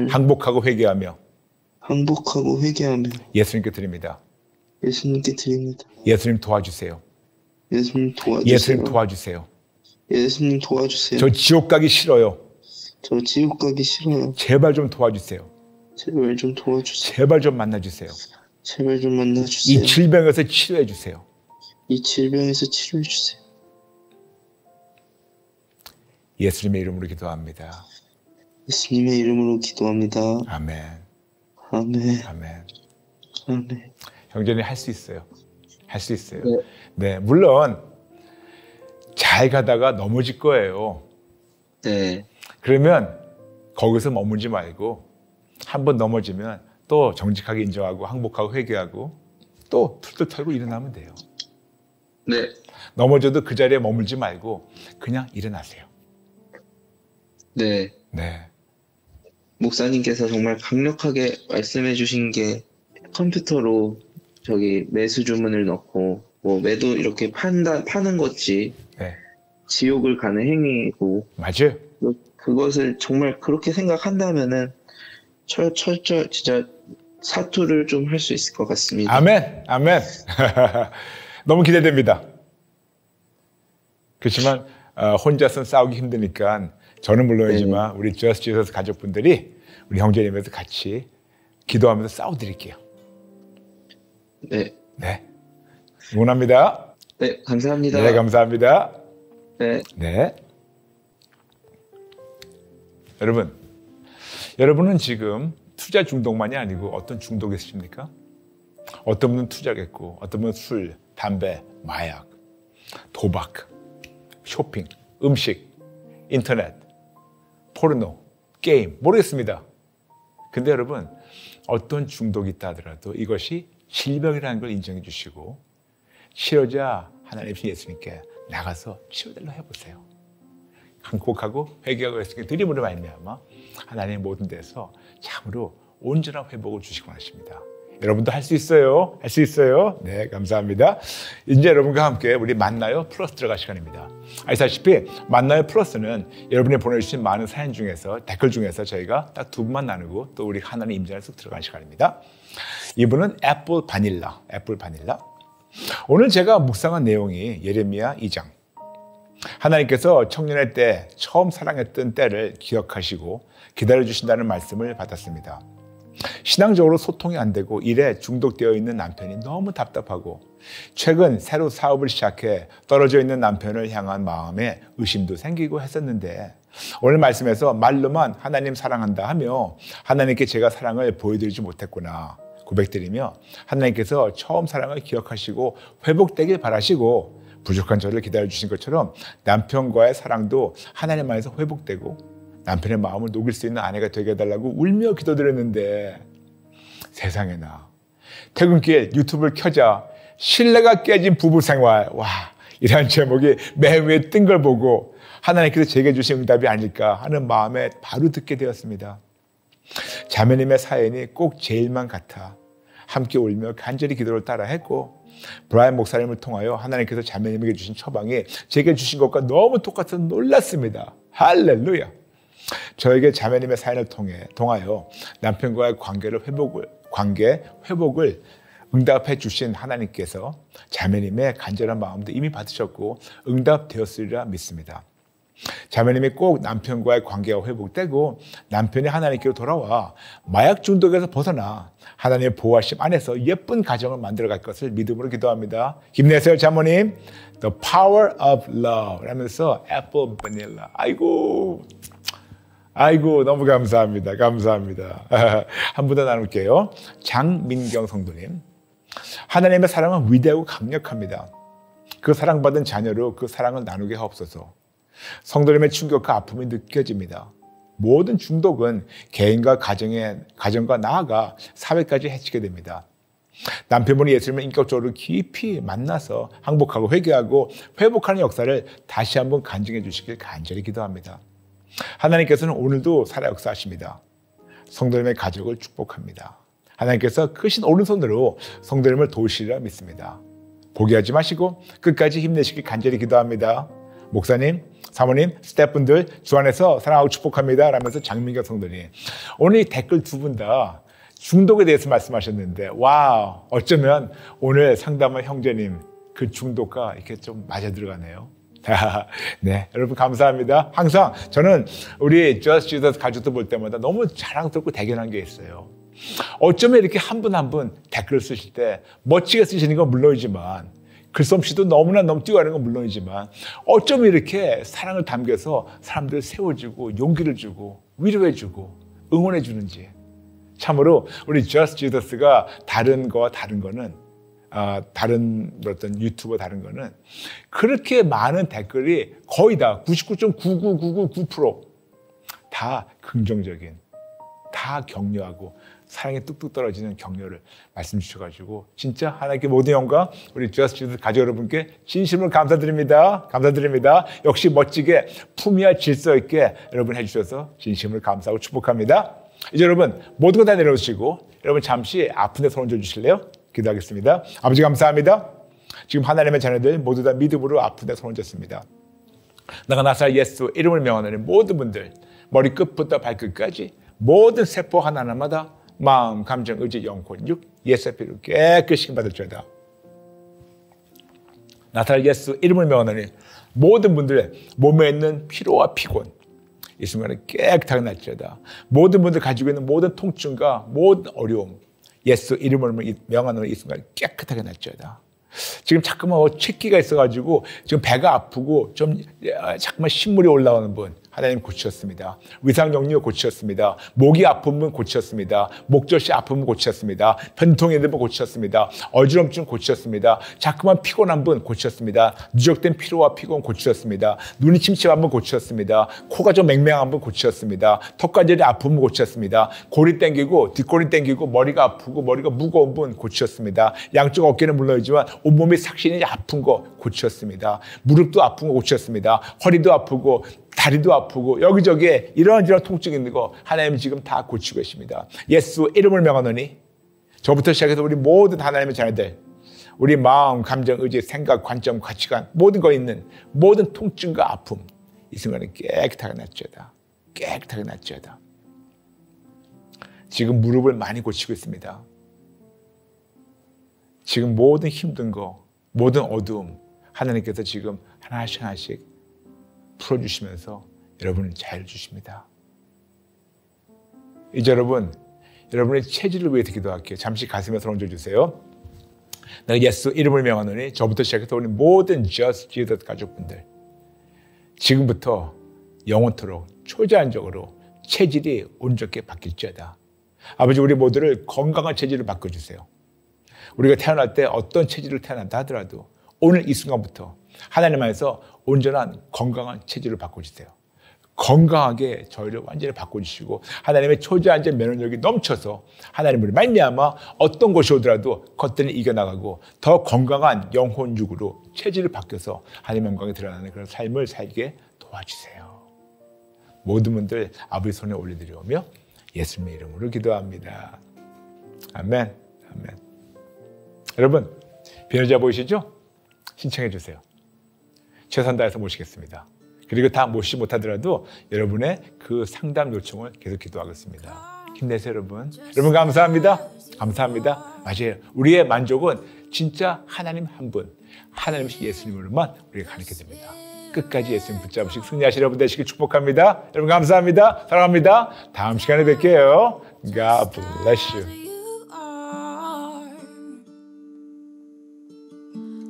항복하고 회개하며 예수님께 드립니다. 예수님 도와주세요. 예수님 도와주세요. 저 지옥 가기 싫어요. 제발 좀 도와주세요. 제발 좀 만나주세요. 이 질병에서 치료해 주세요. 예수님의 이름으로 기도합니다. 아멘. 형제님 할 수 있어요. 네, 물론 잘 가다가 넘어질 거예요. 네. 그러면 거기서 머물지 말고 한번 넘어지면 또 정직하게 인정하고 항복하고 회개하고 또 툴툴 털고 일어나면 돼요. 네. 넘어져도 그 자리에 머물지 말고 그냥 일어나세요. 네. 목사님께서 정말 강력하게 말씀해 주신 게 컴퓨터로 매수 주문을 넣고 매도 이렇게 파는 것이 지옥을 가는 행위고 맞아요. 그것을 정말 그렇게 생각한다면은 진짜 사투를 좀 할 수 있을 것 같습니다. 아멘. 너무 기대됩니다. 그렇지만 혼자서는 싸우기 힘드니까 저는 물론이지만 우리 Just Jesus 가족분들이 우리 형제님에서 같이 기도하면서 싸워드릴게요. 네. 응원합니다. 네, 감사합니다. 네, 감사합니다. 네. 여러분은 지금 투자 중독만이 아니고 어떤 중독이 있으십니까? 어떤 분은 투자겠고, 어떤 분은 술, 담배, 마약, 도박, 쇼핑, 음식, 인터넷, 포르노, 게임, 모르겠습니다. 근데 여러분, 어떤 중독이 있다 하더라도 이것이 질병이라는 걸 인정해 주시고 치료자 하나님이신 예수님께 나가서 치료달라고 해보세요. 항복하고 회개하고 예수님께 드림으로 말미암아 하나님의 모든 데서 참으로 온전한 회복을 주시기 원하십니다. 여러분도 할 수 있어요. 할 수 있어요. 네, 감사합니다. 이제 여러분과 함께 우리 만나요 플러스 들어갈 시간입니다. 아시다시피 만나요 플러스는 여러분이 보내주신 많은 사연 중에서 댓글 중에서 저희가 딱 두 분만 나누고 또 우리 하나님 임재를 쑥 들어가는 시간입니다. 이분은 애플 바닐라. 오늘 제가 묵상한 내용이 예레미야 2장. 하나님께서 청년의 때 처음 사랑했던 때를 기억하시고 기다려주신다는 말씀을 받았습니다. 신앙적으로 소통이 안 되고 일에 중독되어 있는 남편이 너무 답답하고 최근 새로 사업을 시작해 떨어져 있는 남편을 향한 마음에 의심도 생기고 했었는데 오늘 말씀에서 말로만 하나님 사랑한다 하며 하나님께 제가 사랑을 보여드리지 못했구나 고백드리며 하나님께서 처음 사랑을 기억하시고 회복되길 바라시고 부족한 저를 기다려주신 것처럼 남편과의 사랑도 하나님 안에서 회복되고 남편의 마음을 녹일 수 있는 아내가 되게 해달라고 울며 기도드렸는데 세상에나 퇴근길 유튜브를 켜자 신뢰가 깨진 부부생활 이런 제목이 맨 위에 뜬 걸 보고 하나님께서 제게 주신 응답이 아닐까 하는 마음에 바로 듣게 되었습니다. 자매님의 사연이 꼭 제 일만 같아 함께 울며 간절히 기도를 따라 했고 브라이언 목사님을 통하여 하나님께서 자매님에게 주신 처방이 제게 주신 것과 너무 똑같아서 놀랐습니다. 할렐루야. 저에게 자매님의 사연을 통하여 남편과의 관계 회복을 응답해 주신 하나님께서 자매님의 간절한 마음도 이미 받으셨고 응답되었으리라 믿습니다. 자매님이 꼭 남편과의 관계가 회복되고 남편이 하나님께로 돌아와 마약 중독에서 벗어나 하나님의 보호하심 안에서 예쁜 가정을 만들어갈 것을 믿음으로 기도합니다. 힘내세요 자모님. The power of love 라면서 애플 바닐라. 아이고 너무 감사합니다. 한 분 더 나눌게요. 장민경 성도님. 하나님의 사랑은 위대하고 강력합니다. 그 사랑받은 자녀로 그 사랑을 나누게 하옵소서. 성도님의 충격과 아픔이 느껴집니다. 모든 중독은 개인과 가정과 나아가 사회까지 해치게 됩니다. 남편분이 예수님을 인격적으로 깊이 만나서 항복하고 회개하고 회복하는 역사를 다시 한번 간증해 주시길 간절히 기도합니다. 하나님께서는 오늘도 살아 역사하십니다. 성도님의 가족을 축복합니다. 하나님께서 크신 오른손으로 성도님을 도우시리라 믿습니다. 포기하지 마시고 끝까지 힘내시길 간절히 기도합니다. 목사님, 사모님, 스태프분들 주 안에서 사랑하고 축복합니다. 라면서 장민경 성도님. 오늘 이 댓글 두 분 다 중독에 대해서 말씀하셨는데 어쩌면 오늘 상담한 형제님 그 중독과 이렇게 좀 맞아 들어가네요. 네, 여러분 감사합니다. 항상 저는 우리 Just Jesus 가족들 볼 때마다 너무 자랑스럽고 대견한 게 있어요. 어쩌면 이렇게 한 분 한 분 댓글을 쓰실 때 멋지게 쓰시는 건 물론이지만 글솜씨도 너무 뛰어가는 건 물론이지만 어쩌면 이렇게 사랑을 담겨서 사람들을 세워주고 용기를 주고 위로해주고 응원해주는지 참으로 우리 Just Jesus가 다른 거는 다른 어떤 유튜버 다른 거는 그렇게 많은 댓글이 거의 다 99.99999% 다 긍정적인 다 격려하고 사랑이 뚝뚝 떨어지는 격려를 말씀 주셔가지고 진짜 하나님께 모든 영광 우리 Just Jesus 가족 여러분께 진심으로 감사드립니다. 역시 멋지게 품위와 질서 있게 여러분 해주셔서 진심으로 감사하고 축복합니다. 이제 여러분 모든 거 다 내려놓으시고 여러분 잠시 아픈 데 손 얹어 주실래요? 기도하겠습니다. 아버지 감사합니다. 지금 하나님의 자녀들 모두 다 믿음으로 아픈 데 손 얹었습니다. 나가 나사렛 예수 이름을 명하는 모든 분들 머리끝부터 발끝까지 모든 세포 하나하나마다 마음, 감정, 의지, 영혼, 육, 예수의 피로 깨끗이 받을지어다. 나사렛 예수 이름을 명하는 모든 분들의 몸에 있는 피로와 피곤 이 순간에 깨끗하게 날지어다. 모든 분들 가지고 있는 모든 통증과 모든 어려움 예수 이름을 명하는 이 순간에 깨끗하게 날지어다. 지금 자꾸만 취기가 있어가지고 지금 배가 아프고 좀 자꾸만 신물이 올라오는 분 하나님 고치셨습니다. 위상역류 고치셨습니다. 목이 아픈 분 고치셨습니다. 목젖이 아픈 분 고치셨습니다. 편통이 있는 분 고치셨습니다. 어지럼증 고치셨습니다. 자꾸만 피곤한 분 고치셨습니다. 누적된 피로와 피곤 고치셨습니다. 눈이 침침한 분 고치셨습니다. 코가 좀 맹맹한 분 고치셨습니다. 턱관절이 아픈 분 고치셨습니다. 골이 땡기고 뒷골이 땡기고 머리가 아프고 머리가 무거운 분 고치셨습니다. 양쪽 어깨는 물론이지만 온몸이 삭신이 아픈 거 고치셨습니다. 무릎도 아픈 거 고치셨습니다. 허리도 아프고 다리도 아프고 여기저기에 이런저런 통증이 있는 거 하나님 지금 다 고치고 계십니다. 예수 이름을 명하노니 저부터 시작해서 우리 모든 하나님의 자녀들, 우리 마음, 감정, 의지, 생각, 관점, 가치관, 모든 거 있는 모든 통증과 아픔, 이 순간에 깨끗하게 낫지어다. 깨끗하게 낫지어다. 지금 무릎을 많이 고치고 있습니다. 지금 모든 힘든 거, 모든 어두움, 하나님께서 지금 하나씩 하나씩 풀어주시면서 여러분을 잘 주십니다. 이제 여러분의 체질을 위해서 기도할게요. 잠시 가슴에 손 얹어주세요. 내가 예수 이름을 명하노니 저부터 시작해서 우리 모든 Just Jesus 가족분들 지금부터 영원토록 초자연적으로 체질이 온전하게 바뀔지어다. 아버지 우리 모두를 건강한 체질을 바꿔주세요. 우리가 태어날 때 어떤 체질을 태어난다 하더라도 오늘 이 순간부터 하나님 안에서 온전한 건강한 체질을 바꿔주세요. 건강하게 저희를 완전히 바꿔주시고 하나님의 초자연적 면역력이 넘쳐서 하나님을 말미암아 어떤 것이 오더라도 그것들을 이겨나가고 더 건강한 영혼 육으로 체질을 바뀌어서 하나님의 영광이 드러나는 그런 삶을 살게 도와주세요. 모든 분들 아버지 손에 올려드리오며 예수님의 이름으로 기도합니다. 아멘. 아멘. 여러분 변호자 보이시죠? 신청해 주세요. 최선 다해서 모시겠습니다. 그리고 다 모시지 못하더라도 여러분의 그 상담 요청을 계속 기도하겠습니다. 힘내세요, 여러분. 여러분 감사합니다. 감사합니다. 맞아요. 우리의 만족은 진짜 하나님 한 분, 하나님 예수님으로만 우리가 가르쳐 됩니다. 끝까지 예수님 붙잡으시고 승리하시는 여러분 되시길 축복합니다. 여러분 감사합니다. 사랑합니다. 다음 시간에 뵐게요. God bless you.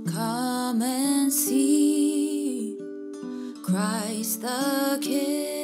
Come and see Christ the King.